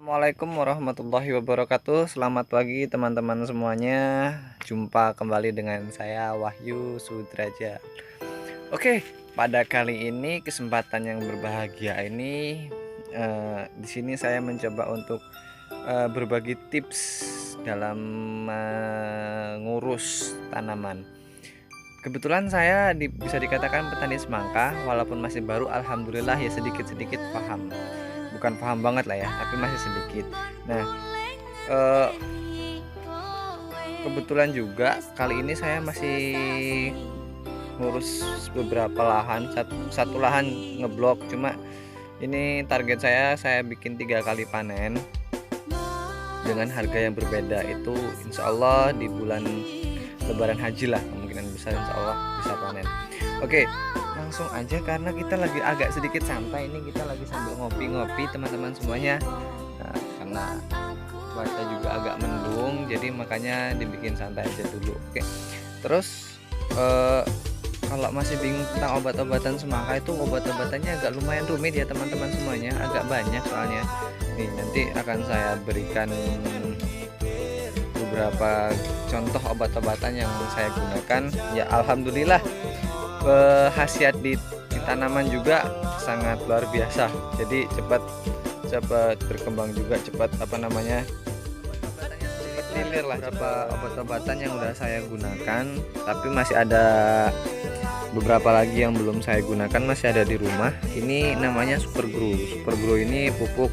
Assalamualaikum warahmatullahi wabarakatuh. Selamat pagi teman-teman semuanya. Jumpa kembali dengan saya Wahyu Sudraja. Oke, pada kali ini kesempatan yang berbahagia ini di sini saya mencoba untuk berbagi tips dalam mengurus tanaman. Kebetulan saya bisa dikatakan petani semangka, walaupun masih baru, alhamdulillah ya sedikit-sedikit paham. Bukan paham banget lah ya, tapi masih sedikit. Nah, kebetulan juga kali ini saya masih ngurus beberapa lahan, satu lahan ngeblok. Cuma ini target saya bikin 3 kali panen dengan harga yang berbeda. Itu insya Allah di bulan Lebaran Haji lah, kemungkinan besar insya Allah bisa panen. Oke, langsung aja karena kita lagi agak sedikit santai ini, kita lagi sambil ngopi-ngopi teman-teman semuanya. Nah, karena cuaca juga agak mendung, jadi makanya dibikin santai aja dulu. Oke, terus kalau masih bingung tentang obat-obatan semangka, itu obat-obatannya agak lumayan rumit ya teman-teman semuanya, agak banyak soalnya. Nih nanti akan saya berikan beberapa contoh obat-obatan yang saya gunakan. Ya alhamdulillah khasiat di tanaman juga sangat luar biasa. Jadi cepat berkembang juga, cepat hilir lah. Beberapa obat-obatan yang udah saya gunakan, tapi masih ada beberapa lagi yang belum saya gunakan, masih ada di rumah. Ini namanya Super Grow ini pupuk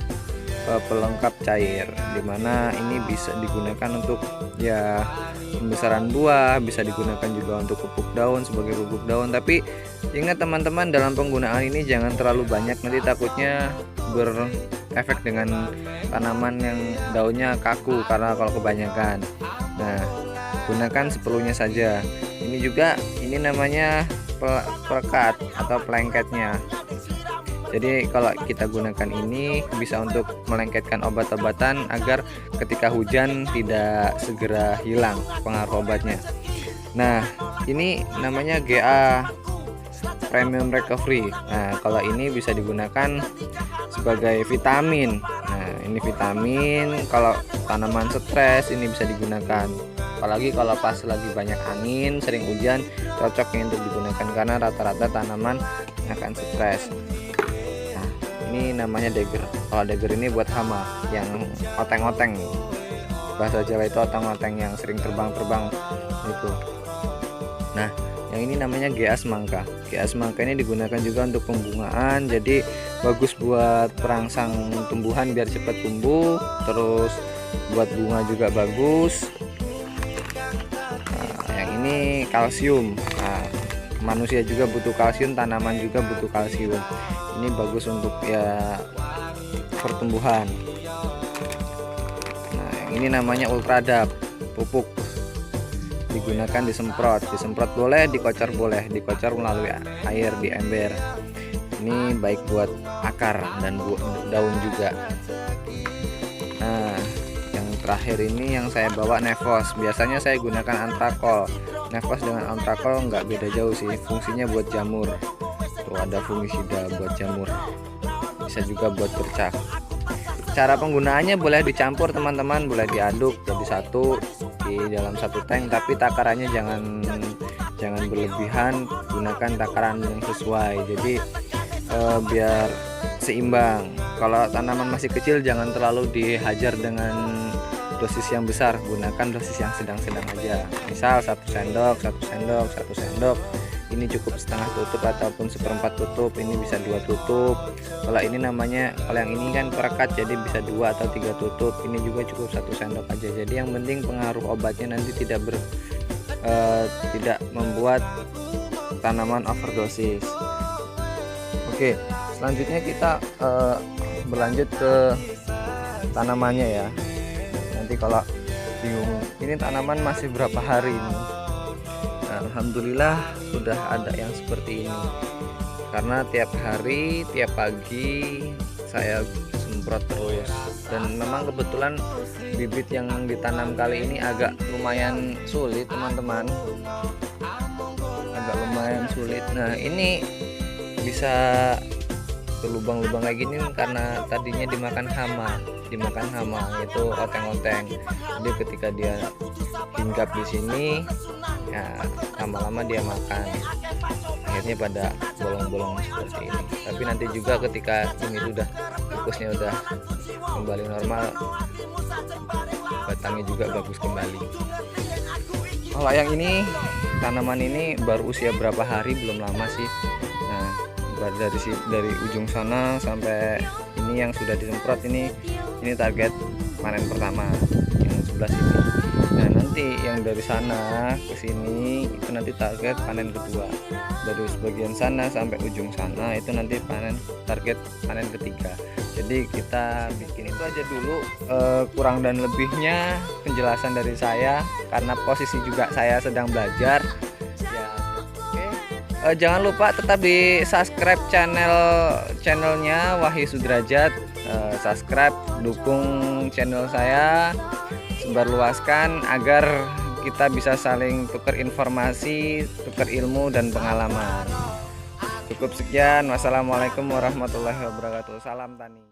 pelengkap cair, dimana ini bisa digunakan untuk ya pembesaran buah, bisa digunakan juga untuk pupuk daun, sebagai pupuk daun. Tapi ingat teman-teman, dalam penggunaan ini jangan terlalu banyak, nanti takutnya berefek dengan tanaman yang daunnya kaku karena kalau kebanyakan. Nah, gunakan seperlunya saja. Ini namanya perekat atau pelengketnya. Jadi kalau kita gunakan ini bisa untuk melengketkan obat-obatan agar ketika hujan tidak segera hilang pengaruh obatnya. Nah, ini namanya GA Premium Recovery. Nah, kalau ini bisa digunakan sebagai vitamin. Nah, ini vitamin kalau tanaman stres ini bisa digunakan. Apalagi kalau pas lagi banyak angin, sering hujan, cocok untuk digunakan karena rata-rata tanaman akan stres. Ini namanya Dagger. Kalau Dagger ini buat hama yang oteng-oteng, bahasa Jawa itu oteng-oteng yang sering terbang-terbang itu. Nah, yang ini namanya GA Semangka. GA Semangka ini digunakan juga untuk pembungaan, jadi bagus buat perangsang tumbuhan biar cepat tumbuh, terus buat bunga juga bagus. Nah, yang ini kalsium. Nah, manusia juga butuh kalsium, tanaman juga butuh kalsium. Ini bagus untuk ya pertumbuhan. Nah, yang ini namanya Ultradap, pupuk digunakan disemprot boleh, dikocor boleh, dikocor melalui air di ember. Ini baik buat akar dan daun juga. Nah, yang terakhir ini yang saya bawa Nevos. Biasanya saya gunakan Antrakol. Nevos dengan Antrakol nggak beda jauh sih, fungsinya buat jamur. Tuh ada fungisida buat jamur, bisa juga buat bercak. Cara penggunaannya boleh dicampur teman-teman, boleh diaduk jadi satu di dalam satu tank, tapi takarannya jangan berlebihan, gunakan takaran yang sesuai, jadi biar seimbang. Kalau tanaman masih kecil jangan terlalu dihajar dengan dosis yang besar, gunakan dosis yang sedang-sedang aja. Misal 1 sendok, 1 sendok. Ini cukup setengah tutup ataupun 1/4 tutup, ini bisa 2 tutup. Kalau yang ini kan perekat, jadi bisa 2 atau 3 tutup. Ini juga cukup 1 sendok aja. Jadi yang penting pengaruh obatnya nanti tidak membuat tanaman overdosis. Oke, selanjutnya kita berlanjut ke tanamannya ya. Nanti kalau bingung ini tanaman masih berapa hari ini, alhamdulillah sudah ada yang seperti ini, karena tiap hari, tiap pagi saya semprot terus. Dan memang kebetulan bibit yang ditanam kali ini agak lumayan sulit teman-teman, agak lumayan sulit. Nah, ini bisa ke lubang-lubang kayak gini karena tadinya dimakan hama itu oteng-oteng. Jadi ketika dia hinggap di sini ya lama-lama dia makan, akhirnya pada bolong-bolong seperti ini. Tapi nanti juga ketika ini tikusnya udah kembali normal, batangnya juga bagus kembali. Kalau yang ini, tanaman ini baru usia berapa hari, belum lama sih. Nah, dari ujung sana sampai ini yang sudah disemprot ini target panen pertama yang sebelah sini. Nah, nanti yang dari sana ke sini itu nanti target panen kedua. Dari sebagian sana sampai ujung sana itu nanti target panen ketiga. Jadi kita bikin itu aja dulu, kurang dan lebihnya penjelasan dari saya karena posisi juga saya sedang belajar ya. Oke. Jangan lupa tetap di subscribe channelnya Wahyu Sudrajat. Subscribe, dukung channel saya, sebarluaskan agar kita bisa saling tukar informasi, tukar ilmu dan pengalaman. Cukup sekian. Wassalamualaikum warahmatullahi wabarakatuh. Salam tani.